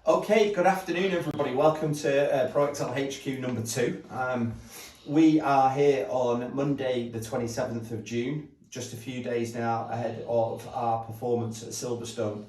Okay, good afternoon everybody. Welcome to ProXL HQ number 2. We are here on Monday the 27th of June, just a few days now ahead of our performance at Silverstone.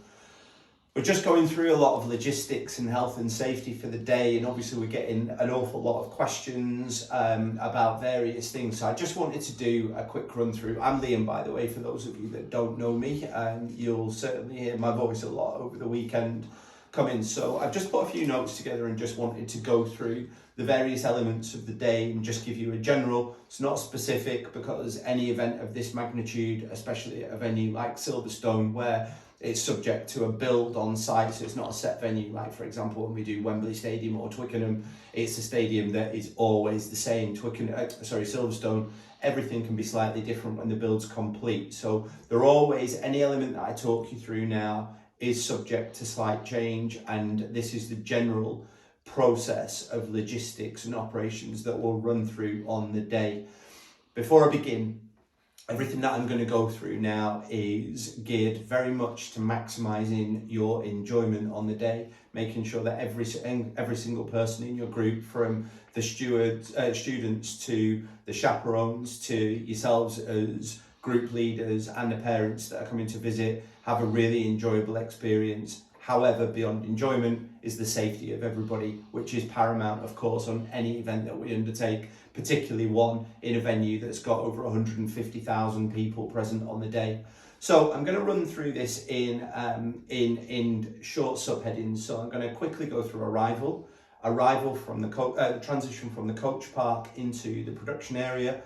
We're just going through a lot of logistics and health and safety for the day, and obviously we're getting an awful lot of questions about various things. So I just wanted to do a quick run through. I'm Liam, by the way, for those of you that don't know me, and you'll certainly hear my voice a lot over the weekend coming. So I've just put a few notes together and just wanted to go through the various elements of the day and just give you a general. It's not specific, because any event of this magnitude, especially at a venue like Silverstone, where it's subject to a build on site, so it's not a set venue. Like for example, when we do Wembley Stadium or Twickenham, it's a stadium that is always the same. Silverstone, everything can be slightly different when the build's complete. So there are always, any element that I talk you through now is subject to slight change, and this is the general process of logistics and operations that we'll run through on the day. Before I begin, everything that I'm going to go through now is geared very much to maximising your enjoyment on the day, making sure that every single person in your group, from the students to the chaperones to yourselves as group leaders and the parents that are coming to visit, have a really enjoyable experience. However, beyond enjoyment is the safety of everybody, which is paramount, of course, on any event that we undertake, particularly one in a venue that's got over 150,000 people present on the day. So I'm going to run through this in short subheadings. So I'm going to quickly go through arrival from the transition from the coach park into the production area,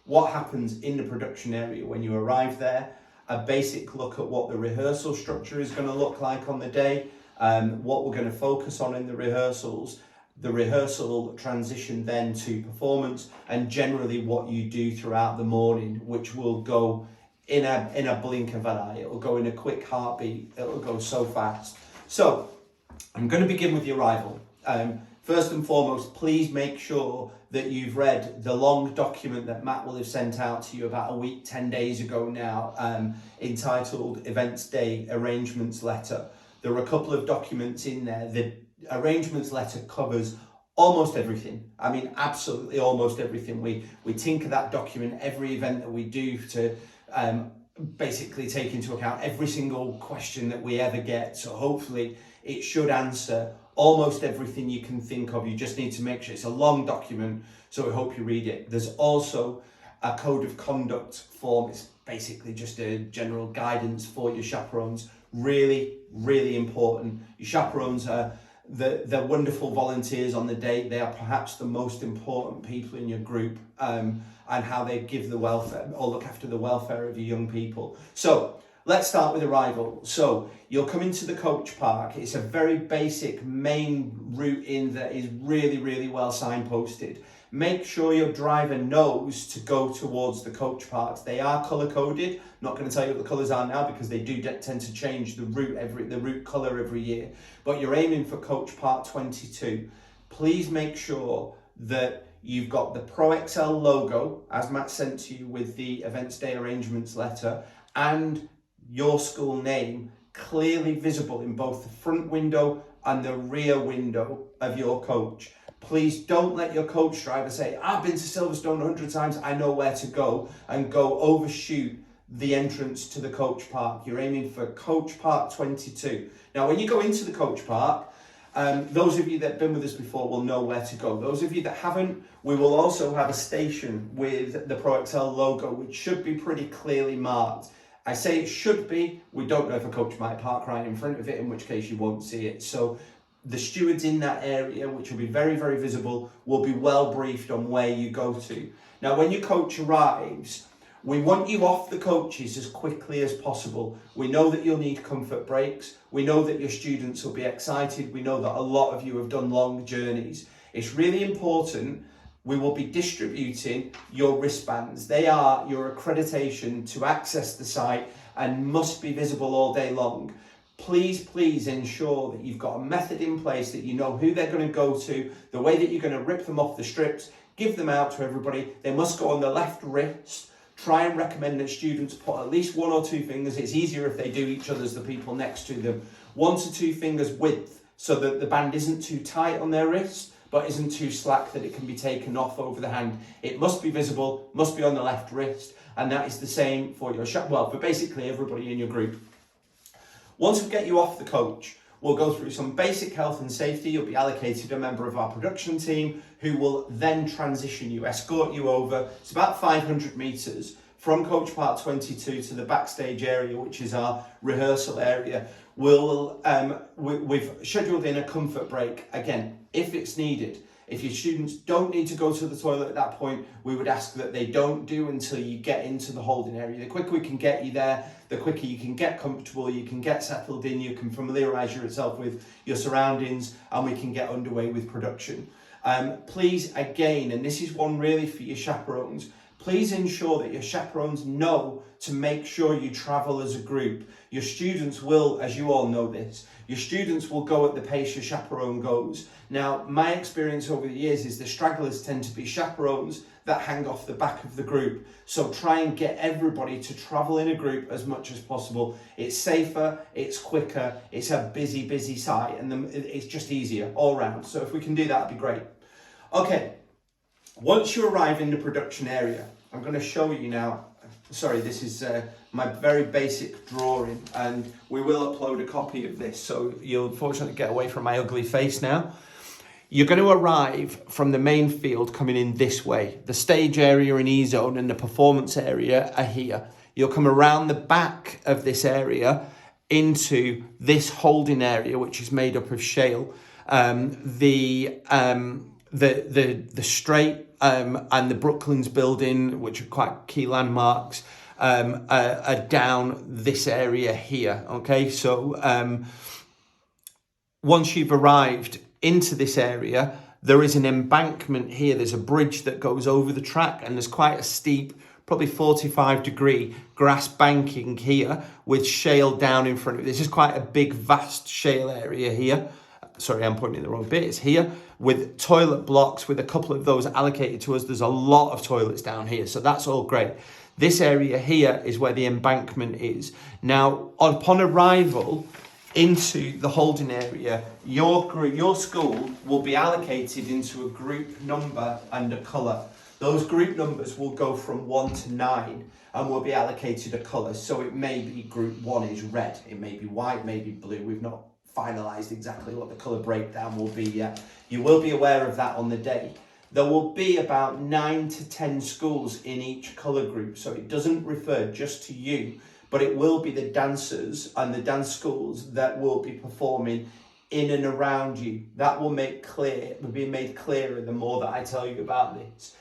what happens in the production area when you arrive there, a basic look at what the rehearsal structure is going to look like on the day, what we're going to focus on in the rehearsals, the rehearsal transition then to performance, and generally what you do throughout the morning, which will go in a blink of an eye. It will go in a quick heartbeat. It will go so fast. So I'm going to begin with the arrival. First and foremost, please make sure that you've read the long document that Matt will have sent out to you about a week, 10 days ago now, entitled Events Day Arrangements Letter. There are a couple of documents in there. The arrangements letter covers almost everything. I mean, absolutely almost everything. We tinker that document every event that we do to basically take into account every single question that we ever get. So hopefully it should answer almost everything you can think of. You just need to make sure it's a long document, so I hope you read it. There's also a code of conduct form. It's basically just a general guidance for your chaperones. Really, really important. Your chaperones are the wonderful volunteers on the day. They are perhaps the most important people in your group, and how they give the welfare or look after the welfare of your young people. So let's start with arrival. So you'll come into the coach park. It's a very basic main route in that is really, really well signposted. Make sure your driver knows to go towards the coach parks. They are colour coded. Not going to tell you what the colours are now, because they do tend to change the route colour every year. But you're aiming for coach park 22. Please make sure that you've got the ProXL logo, as Matt sent to you with the Events Day Arrangements letter, and your school name clearly visible in both the front window and the rear window of your coach. Please don't let your coach driver say, I've been to Silverstone 100 times, I know where to go, and go overshoot the entrance to the coach park. You're aiming for coach park 22. Now, when you go into the coach park, those of you that have been with us before will know where to go. Those of you that haven't, we will also have a station with the ProXL logo, which should be pretty clearly marked. I say it should be. We don't know if a coach might park right in front of it, in which case you won't see it. So the stewards in that area, which will be very, very visible, will be well briefed on where you go to. Now, when your coach arrives, we want you off the coaches as quickly as possible. We know that you'll need comfort breaks. We know that your students will be excited. We know that a lot of you have done long journeys. It's really important. We will be distributing your wristbands. They are your accreditation to access the site and must be visible all day long. Please ensure that you've got a method in place, that you know who they're going to go to, the way that you're going to rip them off the strips, give them out to everybody. They must go on the left wrist. Try and recommend that students put at least 1 or 2 fingers. It's easier if they do each other's, the people next to them. 1 to 2 fingers width so that the band isn't too tight on their wrist, but isn't too slack that it can be taken off over the hand. It must be visible, must be on the left wrist, and that is the same for your for basically everybody in your group. Once we get you off the coach, we'll go through some basic health and safety. You'll be allocated a member of our production team who will then transition you, escort you over. It's about 500 metres from Coach Park 22 to the backstage area, which is our rehearsal area. We've scheduled in a comfort break, again, if it's needed. If your students don't need to go to the toilet at that point, we would ask that they don't do until you get into the holding area. The quicker we can get you there, the quicker you can get comfortable, you can get settled in, you can familiarise yourself with your surroundings, and we can get underway with production. Please, again, and this is one really for your chaperones, please ensure that your chaperones know to make sure you travel as a group. Your students will, as you all know this, your students will go at the pace your chaperone goes. Now, my experience over the years is the stragglers tend to be chaperones that hang off the back of the group. So try and get everybody to travel in a group as much as possible. It's safer, it's quicker, it's a busy site, and it's just easier all round. So if we can do that, it'd be great. Okay, once you arrive in the production area, I'm going to show you now. Sorry, this is my very basic drawing, and we will upload a copy of this, so you'll fortunately get away from my ugly face now. You're going to arrive from the main field coming in this way. The stage area and E-zone and the performance area are here. You'll come around the back of this area into this holding area, which is made up of shale. The straight and the Brooklands building, which are quite key landmarks, are down this area here. Okay, so once you've arrived into this area, there is an embankment here. There's a bridge that goes over the track, and there's quite a steep, probably 45-degree grass banking here with shale down in front of it. This is quite a big, vast shale area here. Sorry, I'm pointing in the wrong bit. It's here with toilet blocks, with a couple of those allocated to us. There's a lot of toilets down here, so that's all great. This area here is where the embankment is. Now, upon arrival into the holding area, your school will be allocated into a group number and a colour. Those group numbers will go from 1 to 9 and will be allocated a colour. So it may be group 1 is red, it may be white, maybe blue. We've not finalised exactly what the colour breakdown will be yet. You will be aware of that on the day. There will be about 9 to 10 schools in each colour group, so it doesn't refer just to you, but it will be the dancers and the dance schools that will be performing in and around you. That will be made clearer the more that I tell you about this.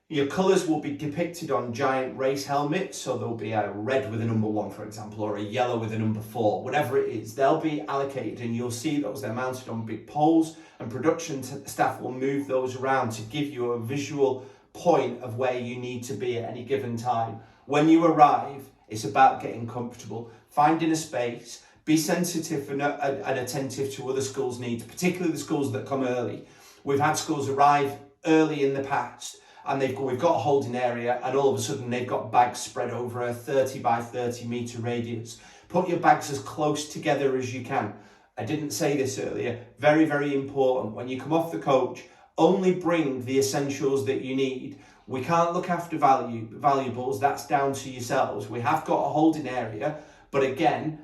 Your colours will be depicted on giant race helmets, so there'll be a red with a number 1, for example, or a yellow with a number 4, whatever it is. They'll be allocated, and you'll see those. They're mounted on big poles, and production staff will move those around to give you a visual point of where you need to be at any given time. When you arrive, it's about getting comfortable, finding a space, be sensitive and attentive to other schools' needs, particularly the schools that come early. We've had schools arrive early in the past, and we've got a holding area, and all of a sudden they've got bags spread over a 30 by 30 metre radius. Put your bags as close together as you can. I didn't say this earlier. Very, very important. When you come off the coach, only bring the essentials that you need. We can't look after valuables. That's down to yourselves. We have got a holding area, but again,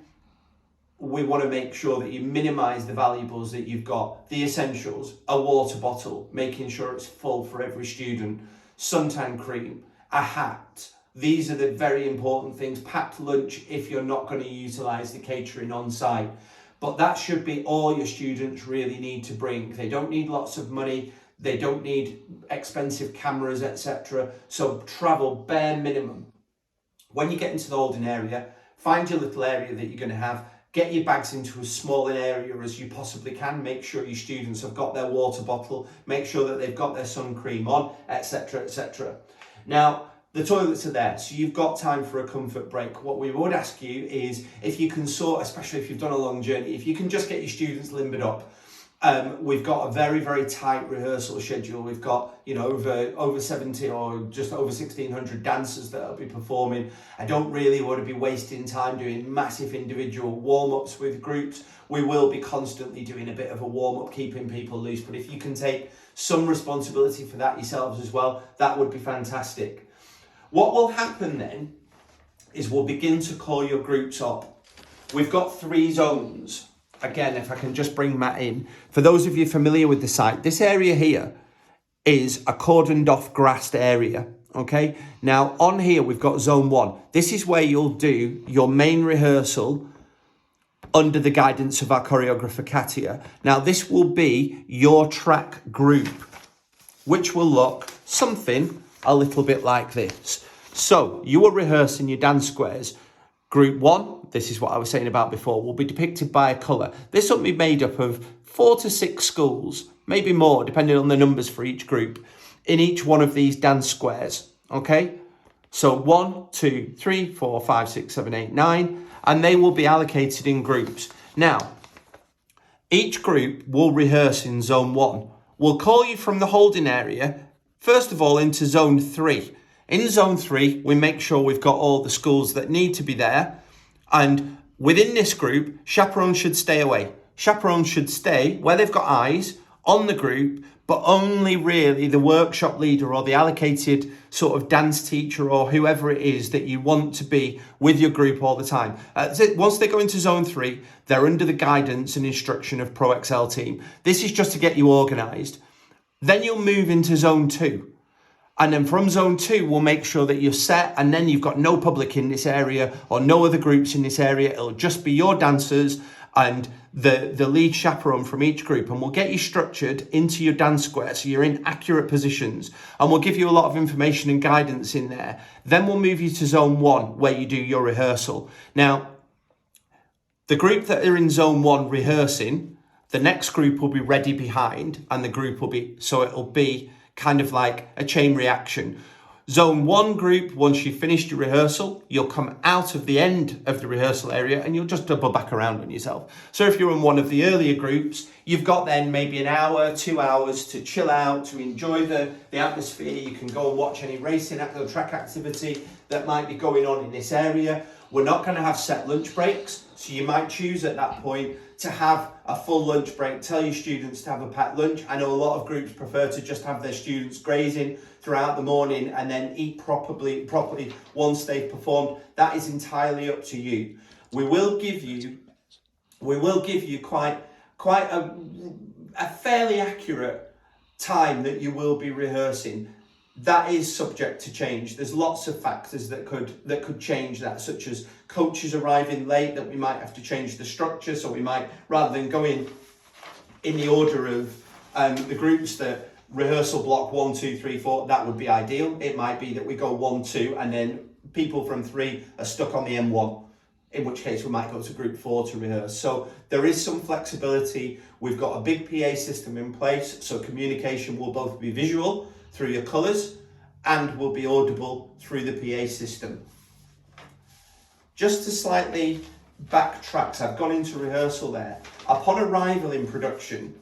we want to make sure that you minimise the valuables that you've got. The essentials, a water bottle, making sure it's full for every student, suntan cream, a hat. These are the very important things. Packed lunch if you're not going to utilise the catering on site. But that should be all your students really need to bring. They don't need lots of money. They don't need expensive cameras, etc. So travel bare minimum. When you get into the holding area, find your little area that you're going to have. Get your bags into as small an area as you possibly can. Make sure your students have got their water bottle. Make sure that they've got their sun cream on, etc, etc. Now, the toilets are there, so you've got time for a comfort break. What we would ask you is, if you can sort, especially if you've done a long journey, if you can just get your students limbered up, We've got a very, very tight rehearsal schedule. We've got, over 70 or just over 1,600 dancers that will be performing. I don't really want to be wasting time doing massive individual warm-ups with groups. We will be constantly doing a bit of a warm-up, keeping people loose. But if you can take some responsibility for that yourselves as well, that would be fantastic. What will happen then is we'll begin to call your groups up. We've got 3 zones. Again, if I can just bring Matt in. For those of you familiar with the site, this area here is a cordoned off grassed area, okay? Now, on here, we've got zone 1. This is where you'll do your main rehearsal under the guidance of our choreographer, Katia. Now, this will be your track group, which will look something a little bit like this. So, you are rehearsing your dance squares. Group 1, this is what I was saying about before, will be depicted by a colour. This will be made up of 4 to 6 schools, maybe more, depending on the numbers for each group, in each one of these dance squares, okay? So 1, 2, 3, 4, 5, 6, 7, 8, 9, and they will be allocated in groups. Now, each group will rehearse in zone 1. We'll call you from the holding area, first of all, into zone 3. In zone 3, we make sure we've got all the schools that need to be there. And within this group, chaperones should stay away. Chaperones should stay where they've got eyes on the group, but only really the workshop leader or the allocated sort of dance teacher or whoever it is that you want to be with your group all the time. Once they go into zone 3, they're under the guidance and instruction of Pro Excel team. This is just to get you organised. Then you'll move into zone 2. And then from zone 2, we'll make sure that you're set, and then you've got no public in this area or no other groups in this area. It'll just be your dancers and the lead chaperone from each group, and we'll get you structured into your dance square so you're in accurate positions, and we'll give you a lot of information and guidance in there. Then we'll move you to zone 1 where you do your rehearsal. Now, the group that are in zone 1 rehearsing, the next group will be ready behind, and the group will be, so it'll be kind of like a chain reaction. Zone 1 group, once you've finished your rehearsal, you'll come out of the end of the rehearsal area and you'll just double back around on yourself. So if you're in one of the earlier groups, you've got then maybe an hour, 2 hours to chill out, to enjoy the atmosphere. You can go and watch any racing or track activity that might be going on in this area. We're not going to have set lunch breaks, so you might choose at that point to have a full lunch break. Tell your students to have a packed lunch. I know a lot of groups prefer to just have their students grazing throughout the morning and then eat properly once they've performed. That is entirely up to you. We will give you quite a fairly accurate time that you will be rehearsing. That is subject to change. There's lots of factors that could change that, such as coaches arriving late, that we might have to change the structure. So we might, rather than going in the order of the groups, that rehearsal block 1, 2, 3, 4, that would be ideal. It might be that we go 1, 2, and then people from 3 are stuck on the M1, in which case we might go to group 4 to rehearse. So there is some flexibility. We've got a big PA system in place, so communication will both be visual through your colours and will be audible through the PA system. Just to slightly backtrack, so I've gone into rehearsal there. Upon arrival in production,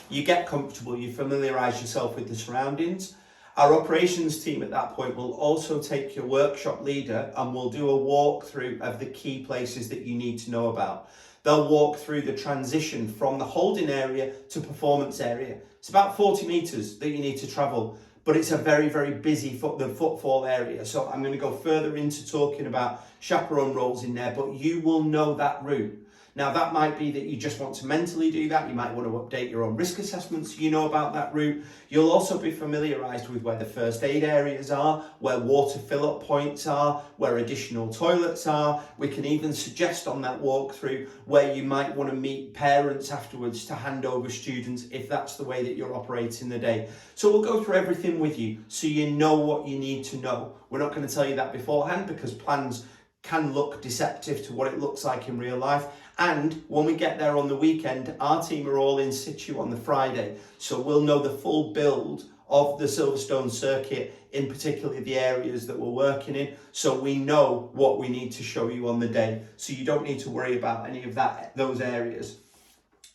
you get comfortable, you familiarise yourself with the surroundings. Our operations team at that point will also take your workshop leader and we'll do a walkthrough of the key places that you need to know about. They'll walk through the transition from the holding area to performance area. It's about 40 metres that you need to travel, but it's a very, very busy footfall area. So I'm going to go further into talking about chaperone roles in there, but you will know that route. Now, that might be that you just want to mentally do that. You might want to update your own risk assessments so you know about that route. You'll also be familiarised with where the first aid areas are, where water fill-up points are, where additional toilets are. We can even suggest on that walkthrough where you might want to meet parents afterwards to hand over students if that's the way that you're operating the day. So we'll go through everything with you so you know what you need to know. We're not going to tell you that beforehand because plans can look deceptive to what it looks like in real life. And when we get there on the weekend, our team are all in situ on the Friday. So we'll know the full build of the Silverstone circuit, in particular the areas that we're working in. So we know what we need to show you on the day. So you don't need to worry about any of those areas.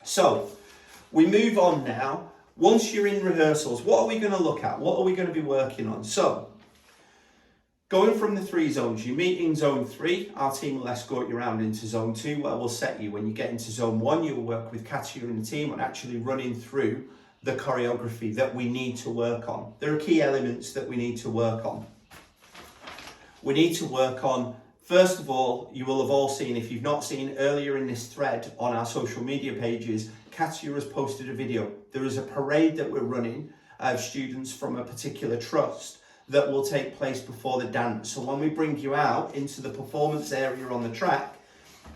So we move on now. Once you're in rehearsals, what are we going to look at? What are we going to be working on? So, going from the 3 zones, you meet in zone 3, our team will escort you around into zone 2, where we'll set you. When you get into zone 1, you'll work with Katia and the team on actually running through the choreography that we need to work on. There are key elements that we need to work on. We need to work on, first of all, you will have all seen, if you've not seen earlier in this thread on our social media pages, Katia has posted a video. There is a parade that we're running of students from a particular trust that will take place before the dance. So when we bring you out into the performance area on the track,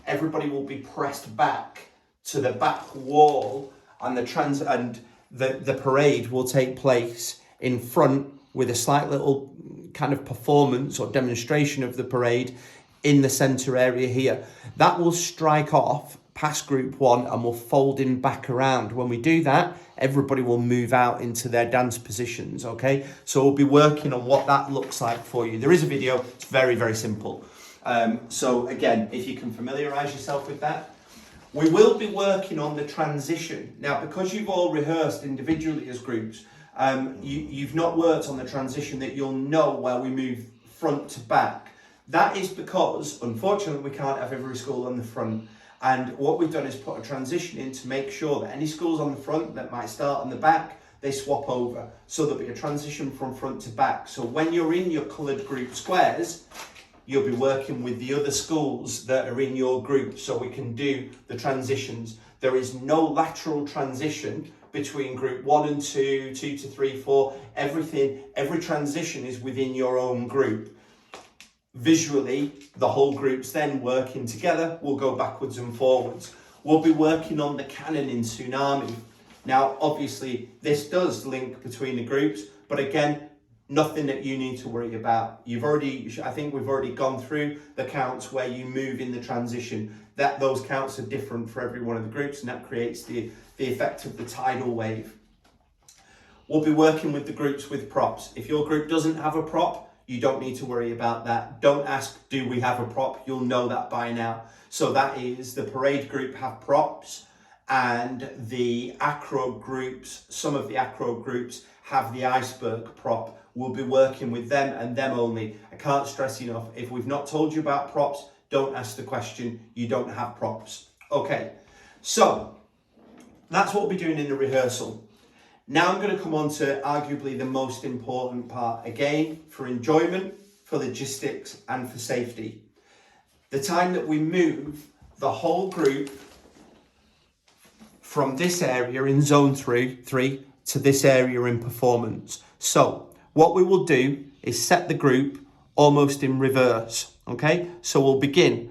everybody will be pressed back to the back wall, and the parade will take place in front with a slight little kind of performance or demonstration of the parade in the centre area here. That will strike off past group 1 and will fold in back around. When we do that, everybody will move out into their dance positions, okay? So we'll be working on what that looks like for you. There is a video, it's very, very simple. So again, if you can familiarise yourself with that. We will be working on the transition. Now, because you've all rehearsed individually as groups, you've not worked on the transition that you'll know where we move front to back. That is because, unfortunately, we can't have every school on the front. And what we've done is put a transition in to make sure that any schools on the front that might start on the back, they swap over. So there'll be a transition from front to back. So when you're in your coloured group squares, you'll be working with the other schools that are in your group so we can do the transitions. There is no lateral transition between group 1 and 2, 2 to 3, 4. Every transition is within your own group. Visually, the whole group's then working together. We'll go backwards and forwards. We'll be working on the canon in Tsunami. Now, obviously, this does link between the groups, but again, nothing that you need to worry about. I think we've already gone through the counts where you move in the transition. Those counts are different for every one of the groups, and that creates the effect of the tidal wave. We'll be working with the groups with props. If your group doesn't have a prop, you don't need to worry about that. Don't ask, do we have a prop? You'll know that by now. So that is, the parade group have props, and the acro groups, some of the acro groups have the iceberg prop. We'll be working with them and them only. I can't stress enough, if we've not told you about props, don't ask the question, you don't have props. Okay, so that's what we'll be doing in the rehearsal. Now I'm going to come on to arguably the most important part, again, for enjoyment, for logistics and for safety. The time that we move the whole group from this area in zone 3 to this area in performance. So what we will do is set the group almost in reverse, okay? So we'll begin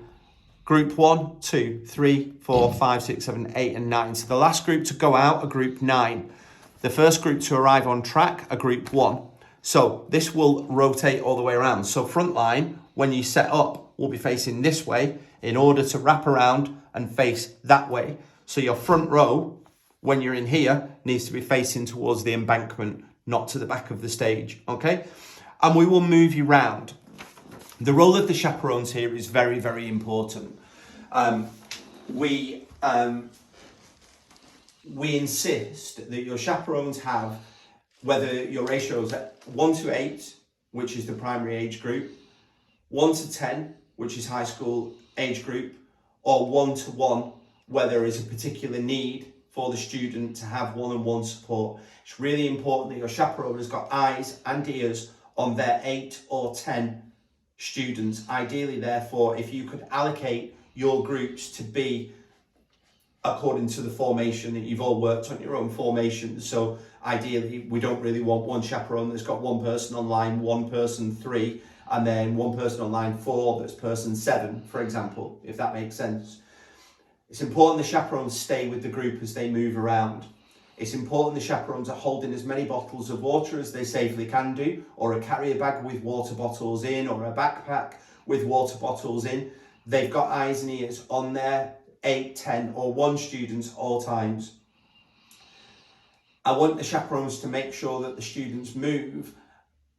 group 1, 2, 3, 4, 5, 6, 7, 8 and 9. So the last group to go out are group 9. The first group to arrive on track are group 1. So this will rotate all the way around. So front line, when you set up, will be facing this way in order to wrap around and face that way. So your front row, when you're in here, needs to be facing towards the embankment, not to the back of the stage, okay? And we will move you round. The role of the chaperones here is very, very important. We insist that your chaperones have, whether your ratio is at 1 to 8, which is the primary age group, 1 to 10, which is high school age group, or 1 to 1, where there is a particular need for the student to have one-on-one support. It's really important that your chaperone has got eyes and ears on their 8 or 10 students. Ideally, therefore, if you could allocate your groups to be according to the formation that you've all worked on, your own formations. So ideally, we don't really want one chaperone that's got one person on line 1, person 3, and then one person on line 4 that's person 7, for example, if that makes sense. It's important the chaperones stay with the group as they move around. It's important the chaperones are holding as many bottles of water as they safely can do, or a carrier bag with water bottles in, or a backpack with water bottles in. They've got eyes and ears on their 8, 10 or 1 students all times. I want the chaperones to make sure that the students move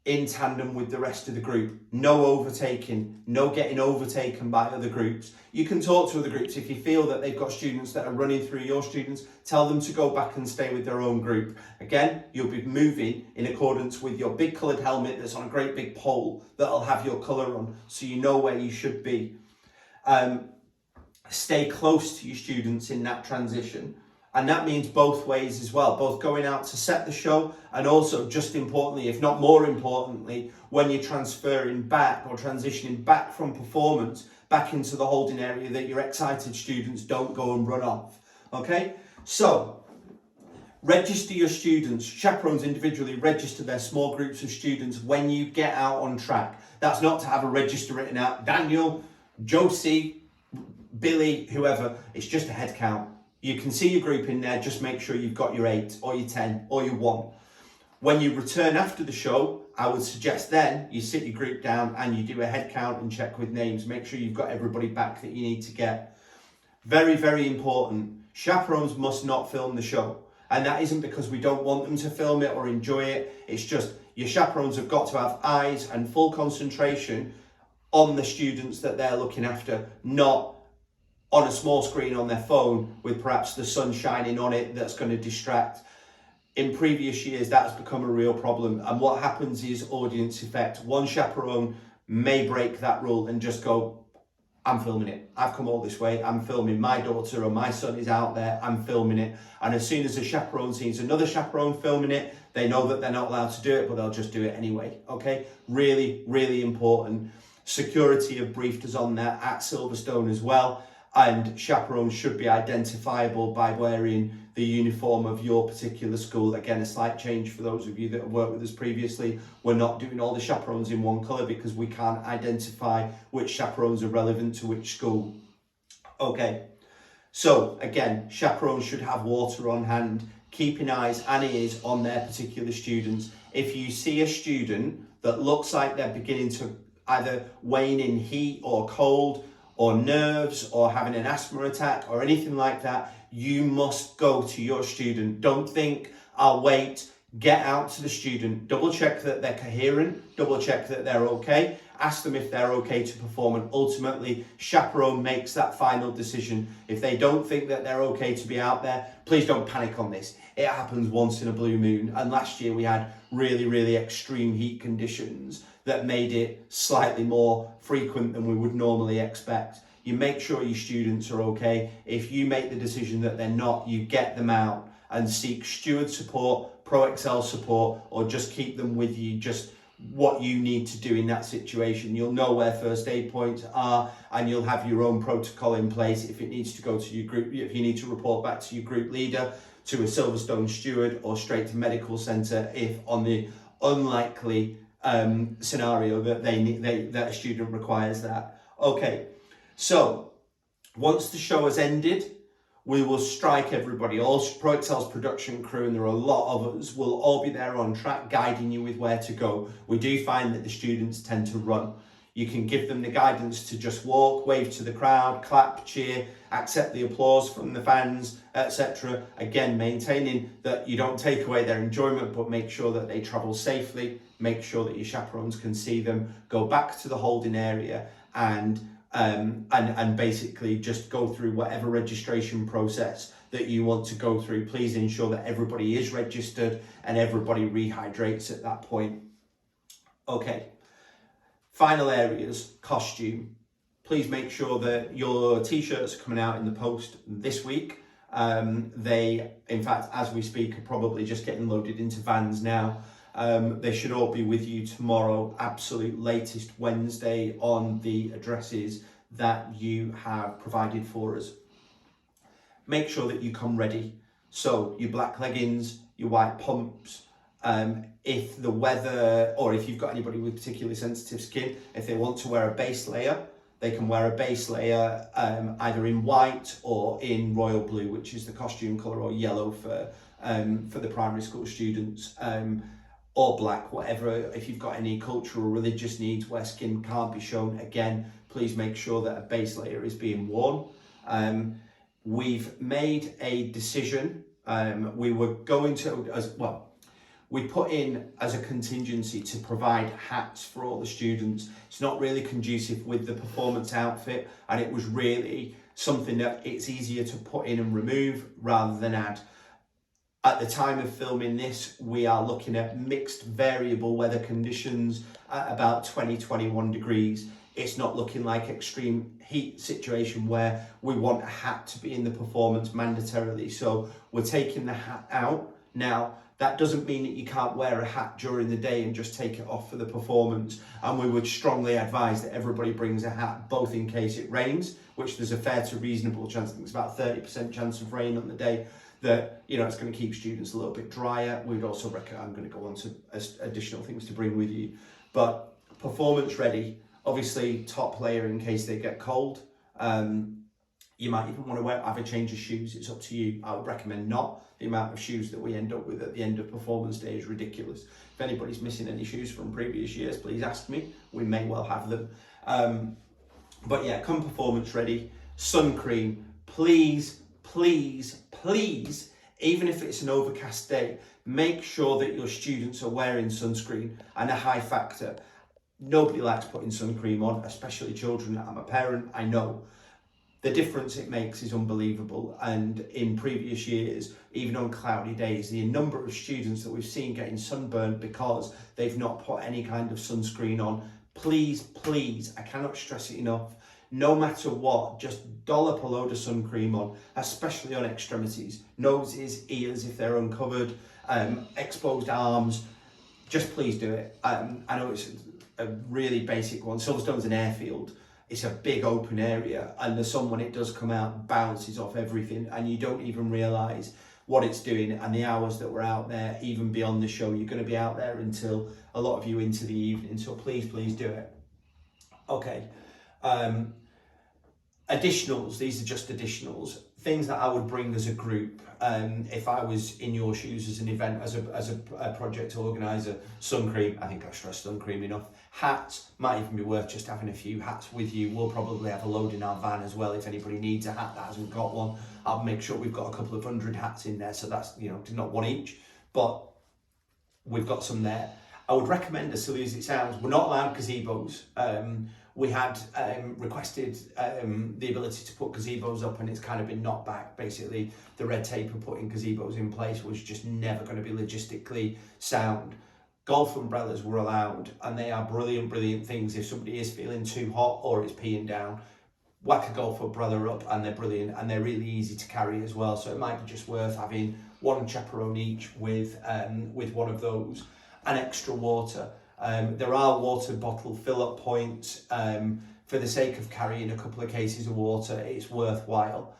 in tandem with the rest of the group. No overtaking, no getting overtaken by other groups. You can talk to other groups. If you feel that they've got students that are running through your students, tell them to go back and stay with their own group. Again, you'll be moving in accordance with your big coloured helmet that's on a great big pole that'll have your colour on, so you know where you should be. Stay close to your students in that transition. And that means both ways as well, both going out to set the show and also, just importantly, if not more importantly, when you're transferring back or transitioning back from performance back into the holding area, that your excited students don't go and run off. Okay, so register your students. Chaperones individually register their small groups of students when you get out on track. That's not to have a register written out, Daniel, Josie, Billy, whoever. It's just a head count. You can see your group in there. Just make sure you've got your 8 or your 10 or your 1. When you return after the show, I would suggest then you sit your group down and you do a head count and check with names. Make sure you've got everybody back that you need to get. Very, very important. Chaperones must not film the show. And that isn't because we don't want them to film it or enjoy it. It's just your chaperones have got to have eyes and full concentration on the students that they're looking after, not on a small screen on their phone with perhaps the sun shining on it that's going to distract. In previous years, that has become a real problem. And what happens is audience effect. One chaperone may break that rule and just go, I'm filming it. I've come all this way. I'm filming. My daughter or my son is out there. I'm filming it. And as soon as a chaperone sees another chaperone filming it, they know that they're not allowed to do it, but they'll just do it anyway. Okay? Really, really important. Security have briefed us on that at Silverstone as well. And chaperones should be identifiable by wearing the uniform of your particular school. Again, a slight change for those of you that have worked with us previously. We're not doing all the chaperones in one colour because we can't identify which chaperones are relevant to which school. Okay, so again, chaperones should have water on hand, keeping eyes and ears on their particular students. If you see a student that looks like they're beginning to either wane in heat or cold, or nerves, or having an asthma attack, or anything like that, you must go to your student. Don't think, I'll wait. Get out to the student. Double check that they're coherent. Double check that they're okay. Ask them if they're okay to perform, and ultimately, chaperone makes that final decision. If they don't think that they're okay to be out there, please don't panic on this. It happens once in a blue moon, and last year we had really, really extreme heat conditions that made it slightly more frequent than we would normally expect. You make sure your students are okay. If you make the decision that they're not, you get them out and seek steward support, Pro Excel support, or just keep them with you, just what you need to do in that situation. You'll know where first aid points are, and you'll have your own protocol in place if it needs to go to your group, if you need to report back to your group leader, to a Silverstone steward, or straight to medical centre if on the unlikely scenario that that a student requires that. Okay, so once the show has ended, we will strike everybody. All Pro Excel's production crew, and there are a lot of us, will all be there on track guiding you with where to go. We do find that the students tend to run. You can give them the guidance to just walk, wave to the crowd, clap, cheer, accept the applause from the fans, etc. Again, maintaining that you don't take away their enjoyment, but make sure that they travel safely. Make sure that your chaperones can see them. Go back to the holding area and basically just go through whatever registration process that you want to go through. Please ensure that everybody is registered and everybody rehydrates at that point. Okay. Final areas, costume. Please make sure that your t-shirts are coming out in the post this week. They, in fact, as we speak, are probably just getting loaded into vans now. They should all be with you tomorrow, absolute latest Wednesday, on the addresses that you have provided for us. Make sure that you come ready. So your black leggings, your white pumps. If the weather, or if you've got anybody with particularly sensitive skin, if they want to wear a base layer, they can wear a base layer either in white or in royal blue, which is the costume colour, or yellow for the primary school students, or black, whatever. If you've got any cultural or religious needs where skin can't be shown, again, please make sure that a base layer is being worn. We've made a decision. We were going to, we put in as a contingency to provide hats for all the students. It's not really conducive with the performance outfit, and it was really something that it's easier to put in and remove rather than add. At the time of filming this, we are looking at mixed variable weather conditions at about 20-21 degrees. It's not looking like extreme heat situation where we want a hat to be in the performance mandatorily. So we're taking the hat out. Now, that doesn't mean that you can't wear a hat during the day and just take it off for the performance. And we would strongly advise that everybody brings a hat, both in case it rains, which there's a fair to reasonable chance, I think it's about 30% chance of rain on the day, that, you know, it's going to keep students a little bit drier. We'd also recommend, I'm going to go on to additional things to bring with you, but performance ready, obviously top layer in case they get cold. You might even want to have a change of shoes. It's up to you. I would recommend not. The amount of shoes that we end up with at the end of performance day is ridiculous. If anybody's missing any shoes from previous years, please ask me. We may well have them. But yeah, come performance ready. Sun cream, please, please, please, even if it's an overcast day, make sure that your students are wearing sunscreen and a high factor. Nobody likes putting sun cream on, especially children. I'm a parent, I know. The difference it makes is unbelievable, and in previous years, even on cloudy days, the number of students that we've seen getting sunburned because they've not put any kind of sunscreen on. Please, please, I cannot stress it enough, no matter what, just dollop a load of sun cream on, especially on extremities, noses, ears if they're uncovered, exposed arms, just please do it. I know it's a really basic one. Silverstone's an airfield. It's a big open area, and the sun, when it does come out, bounces off everything, and you don't even realise what it's doing. And the hours that we're out there, even beyond the show, you're going to be out there until, a lot of you, into the evening. So please, please do it. Okay. Additionals, these are just additionals, things that I would bring as a group. If I was in your shoes as an event, as a project organizer, sun cream, I think I've stressed sun cream enough. Hats, might even be worth just having a few hats with you. We'll probably have a load in our van as well. If anybody needs a hat that hasn't got one, I'll make sure we've got a couple of 100 hats in there. So that's, you know, not one each, but we've got some there. I would recommend, as silly as it sounds, we're not allowed gazebos. We had requested the ability to put gazebos up, and it's kind of been knocked back. Basically, the red tape of putting gazebos in place was just never going to be logistically sound. Golf umbrellas were allowed, and they are brilliant, brilliant things. If somebody is feeling too hot or it's peeing down, whack a golf umbrella up, and they're brilliant, and they're really easy to carry as well. So it might be just worth having one chaperone each with one of those. And extra water. There are water bottle fill-up points. For the sake of carrying a couple of cases of water, it's worthwhile.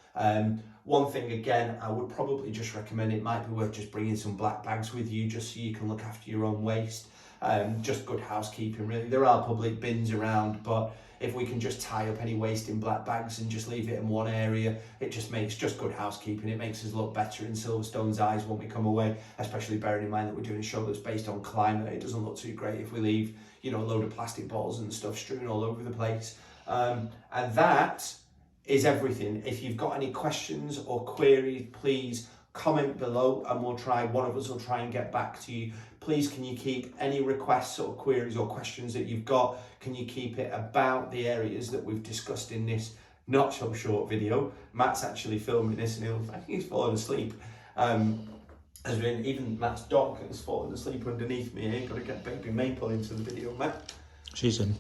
One thing, again, I would probably just recommend, it might be worth just bringing some black bags with you, just so you can look after your own waste. Just good housekeeping, really. There are public bins around, but if we can just tie up any waste in black bags and just leave it in one area, it just makes just good housekeeping. It makes us look better in Silverstone's eyes when we come away, especially bearing in mind that we're doing a show that's based on climate. It doesn't look too great if we leave, you know, a load of plastic bottles and stuff strewn all over the place. And that is everything. If you've got any questions or queries, please comment below, and one of us will try and get back to you. Please, can you keep any requests or queries or questions that you've got, can you keep it about the areas that we've discussed in this not so short video? Matt's actually filming this, and I think he's fallen asleep. Even Matt's dog has fallen asleep underneath me here. Got to get baby Maple into the video, Matt. She's in.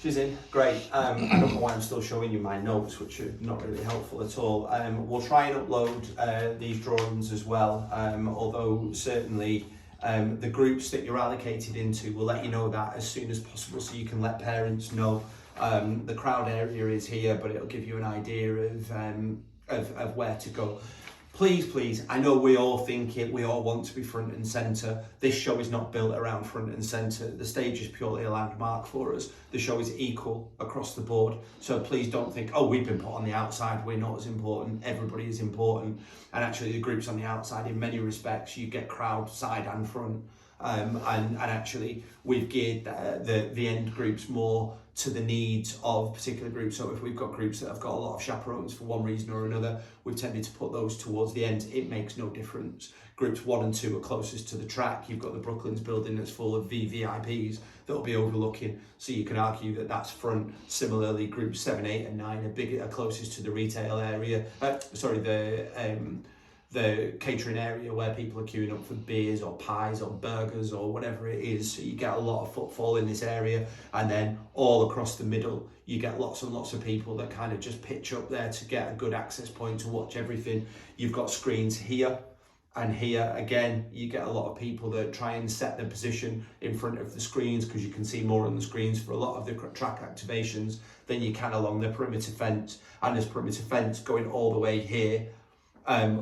She's in, great. I don't know why I'm still showing you my notes, which are not really helpful at all. We'll try and upload these drawings as well, although certainly the groups that you're allocated into will let you know that as soon as possible, so you can let parents know. The crowd area is here, but it'll give you an idea of where to go. Please, please, I know we all think it, we all want to be front and centre. This show is not built around front and centre. The stage is purely a landmark for us. The show is equal across the board. So please don't think, oh, we've been put on the outside, we're not as important. Everybody is important. And actually the groups on the outside, in many respects, you get crowd side and front. and actually we've geared the end groups more to the needs of particular groups. So if we've got groups that have got a lot of chaperones for one reason or another, we've tended to put those towards the end. It makes no difference. Groups 1 and 2 are closest to the track. You've got the Brooklands building that's full of VVIPs that'll be overlooking, so you can argue that that's front. Similarly, groups 7, 8 and 9 are closest to the retail area, the catering area where people are queuing up for beers or pies or burgers or whatever it is. So you get a lot of footfall in this area, and then all across the middle you get lots and lots of people that kind of just pitch up there to get a good access point to watch everything. You've got screens here and here. Again, you get a lot of people that try and set their position in front of the screens because you can see more on the screens for a lot of the track activations than you can along the perimeter fence. And there's perimeter fence going all the way here,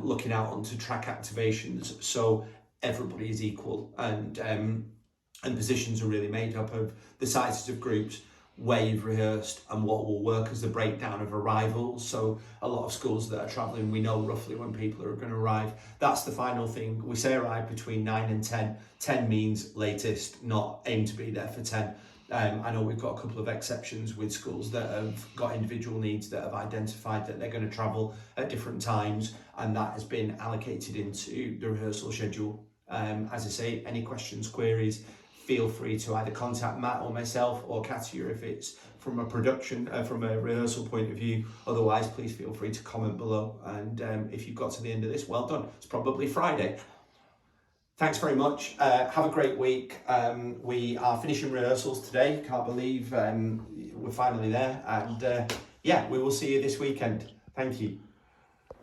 looking out onto track activations, so everybody is equal, and positions are really made up of the sizes of groups, where you've rehearsed, and what will work as the breakdown of arrivals. So a lot of schools that are travelling, we know roughly when people are going to arrive. That's the final thing. We say arrive between 9 and 10. 10 means latest, not aim to be there for 10. I know we've got a couple of exceptions with schools that have got individual needs that have identified that they're going to travel at different times, and that has been allocated into the rehearsal schedule. As I say, any questions, queries, feel free to either contact Matt or myself or Katia if it's from a rehearsal point of view. Otherwise, please feel free to comment below. And if you've got to the end of this, well done. It's probably Friday. Thanks very much. Have a great week. We are finishing rehearsals today. Can't believe we're finally there. And yeah, we will see you this weekend. Thank you.